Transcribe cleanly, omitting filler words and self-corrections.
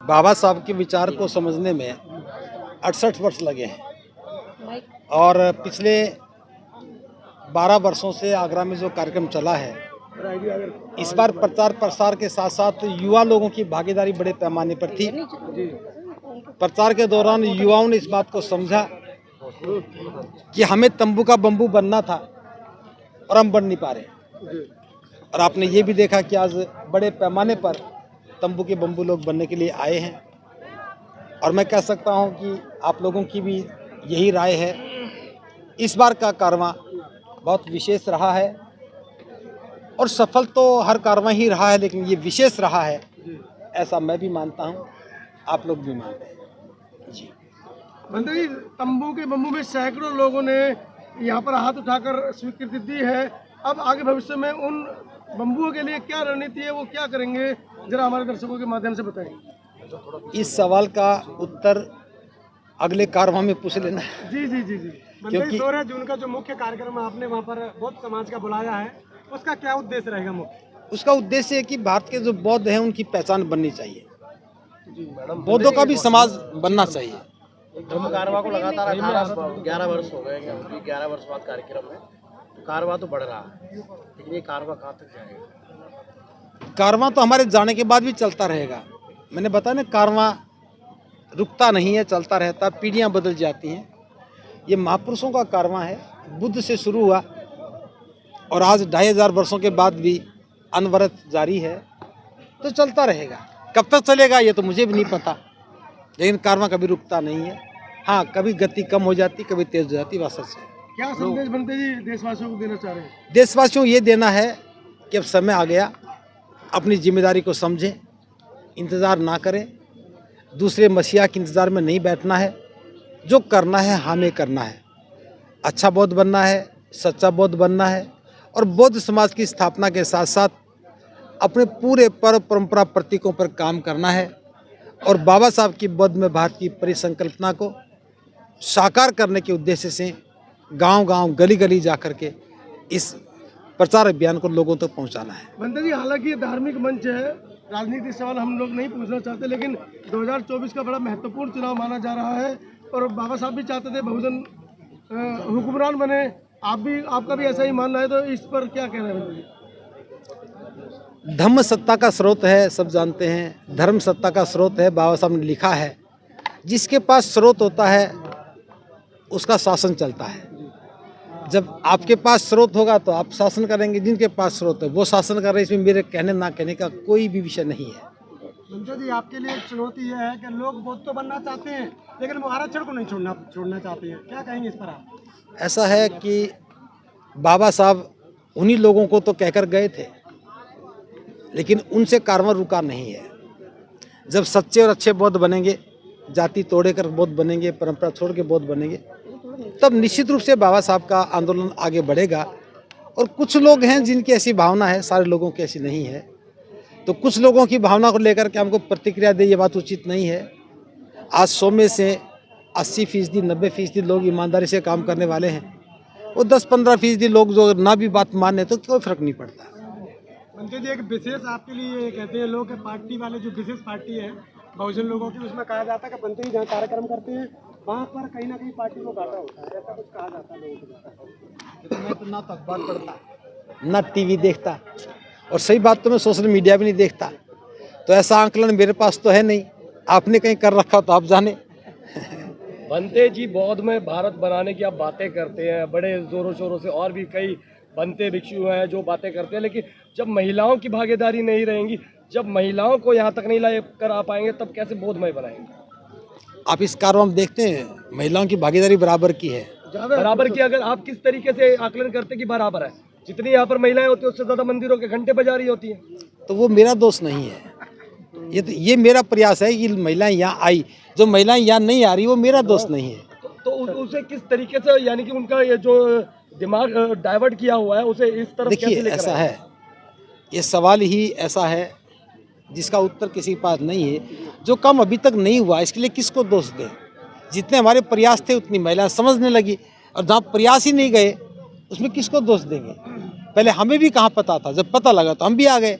बाबा साहब के विचार को समझने में 68 वर्ष लगे हैं और पिछले 12 वर्षों से आगरा में जो कार्यक्रम चला है, इस बार प्रचार प्रसार के साथ साथ युवा लोगों की भागीदारी बड़े पैमाने पर थी। प्रचार के दौरान युवाओं ने इस बात को समझा कि हमें तंबू का बम्बू बनना था और हम बन नहीं पा रहे। और आपने ये भी देखा कि आज बड़े पैमाने पर तंबू के बम्बू लोग बनने के लिए आए हैं और मैं कह सकता हूं कि आप लोगों की भी यही राय है। इस बार का कारवां बहुत विशेष रहा है और सफल तो हर कारवां ही रहा है, लेकिन ये विशेष रहा है ऐसा मैं भी मानता हूं, आप लोग भी मानते हैं जी। मंत्री जी, तंबू के बम्बू में सैकड़ों लोगों ने यहाँ पर हाथ उठाकर स्वीकृति दी है। अब आगे भविष्य में उन बम्बुओं के लिए क्या रणनीति है, वो क्या करेंगे, जरा हमारे दर्शकों के माध्यम से बताएं। इस सवाल का उत्तर अगले कारवां में पूछ लेना। जी जी जी जी। क्योंकि 16 जून का जो मुख्य कार्यक्रम आपने वहाँ पर बौद्ध समाज का बुलाया है, उसका क्या उद्देश्य रहेगा मुख्य? उसका उद्देश्य है कि भारत के जो बौद्ध हैं उनकी पहचान बननी चाहिए, बौद्धों का भी समाज बनना चाहिए। कारवां को लगातार 11 वर्ष हो गए, 11 वर्ष बाद कार्यक्रम है, तो कारवां तो बढ़ रहा है, लेकिन ये कारवां कहाँ तक जाएगा? कारवां तो हमारे जाने के बाद भी चलता रहेगा। मैंने बताया ना, कारवां रुकता नहीं है, चलता रहता, पीढ़ियां बदल जाती हैं। ये महापुरुषों का कारवां है, बुद्ध से शुरू हुआ और आज 2500 वर्षों के बाद भी अनवरत जारी है, तो चलता रहेगा। कब तक चलेगा ये तो मुझे भी नहीं पता, लेकिन कारवां कभी रुकता नहीं है। हाँ, कभी गति कम हो जाती, कभी तेज हो जाती, बस सच है। क्या संदेश बनते जी देशवासियों को देना चाह रहे हैं? देशवासियों को ये देना है कि अब समय आ गया, अपनी जिम्मेदारी को समझें, इंतज़ार ना करें, दूसरे मसीहा के इंतज़ार में नहीं बैठना है। जो करना है हमें करना है, अच्छा बौद्ध बनना है, सच्चा बौद्ध बनना है और बौद्ध समाज की स्थापना के साथ साथ अपने पूरे पर्व परंपरा प्रतीकों पर काम करना है और बाबा साहब की बौद्ध में भारत की परिसंकल्पना को साकार करने के उद्देश्य से गांव-गांव, गली-गली जा कर के इस प्रचार अभियान को लोगों तक पहुंचाना है। मंत्री जी, हालांकि ये धार्मिक मंच है, राजनीतिक सवाल हम लोग नहीं पूछना चाहते, लेकिन 2024 का बड़ा महत्वपूर्ण चुनाव माना जा रहा है और बाबा साहब भी चाहते थे बहुजन हुक्मरान बने, आपका भी ऐसा ही मानना है, तो इस पर क्या कहना है? धम्म सत्ता का स्रोत है, सब जानते हैं। धर्म सत्ता का स्रोत है, बाबा साहब ने लिखा है। जिसके पास स्रोत होता है उसका शासन चलता है। जब आपके पास स्रोत होगा तो आप शासन करेंगे, जिनके पास स्रोत है वो शासन कर रहे हैं। इसमें मेरे कहने ना कहने का कोई भी विषय नहीं है। मंत्री जी, आपके लिए एक चुनौती यह है कि लोग बौद्ध तो बनना चाहते हैं, लेकिन वो आरक्षण को नहीं छोड़ना चाहते हैं, क्या कहेंगे इस पर आप? ऐसा है कि बाबा साहब उन्हीं लोगों को तो कहकर गए थे, लेकिन उनसे कारवां रुका नहीं है। जब सच्चे और अच्छे बौद्ध बनेंगे, जाति तोड़े कर बौद्ध बनेंगे, परंपरा छोड़ के बौद्ध बनेंगे, तब निश्चित रूप से बाबा साहब का आंदोलन आगे बढ़ेगा। और कुछ लोग हैं जिनकी ऐसी भावना है, सारे लोगों की ऐसी नहीं है, तो कुछ लोगों की भावना को लेकर के हमको प्रतिक्रिया दे, ये बात उचित नहीं है। आज 100 में से 80%, 90% लोग ईमानदारी से काम करने वाले हैं। वो 10-15% लोग जो ना भी बात माने तो कोई फर्क नहीं पड़ता। मंत्री जी, एक विशेष आपके लिए कहते हैं लोग, पार्टी वाले जो विशेष पार्टी है बहुजन लोगों की, उसमें कहा जाता है कि मंत्री जहाँ कार्यक्रम करते हैं वहाँ पर कहीं ना कहीं पार्टी को घाटा होता है, ऐसा कुछ कहा जाता है लोगों को। मैं तो ना तो अखबार पढ़ता, ना टीवी देखता और सही बात तो मैं सोशल मीडिया भी नहीं देखता, तो ऐसा आंकलन मेरे पास तो है नहीं। आपने कहीं कर रखा तो आप जाने। बनते जी, बौद्ध में भारत बनाने की आप बातें करते हैं बड़े जोरों शोरों से, और भी कई बनते भिक्षु हैं जो बातें करते हैं, लेकिन जब महिलाओं की भागीदारी नहीं रहेंगी, जब महिलाओं को यहाँ तक नहीं ला कर आ पाएंगे, तब कैसे बौद्धमय बनाएंगे? आप इस कारवां में देखते हैं महिलाओं की भागीदारी बराबर की है। बराबर की, अगर आप किस तरीके से आकलन करते कि बराबर है? जितनी यहाँ पर महिलाएं होती है उससे ज्यादा मंदिरों के घंटे बजा रही होती हैं। तो वो मेरा दोष नहीं है, ये मेरा प्रयास है कि महिलाएं यहाँ आई। जो महिलाएं यहाँ नहीं आ रही वो मेरा दोष नहीं है। तो उसे किस तरीके से, यानी कि उनका ये जो दिमाग डाइवर्ट किया हुआ है, उसे इस तरफ देखिए, कैसे लेकर ऐसा आए? है, ये सवाल ही ऐसा है जिसका उत्तर किसी के पास नहीं है। जो काम अभी तक नहीं हुआ इसके लिए किसको दोष दें? जितने हमारे प्रयास थे उतनी महिलाएं समझने लगी, और जहाँ प्रयास ही नहीं गए उसमें किसको दोष देंगे? पहले हमें भी कहाँ पता था, जब पता लगा तो हम भी आ गए।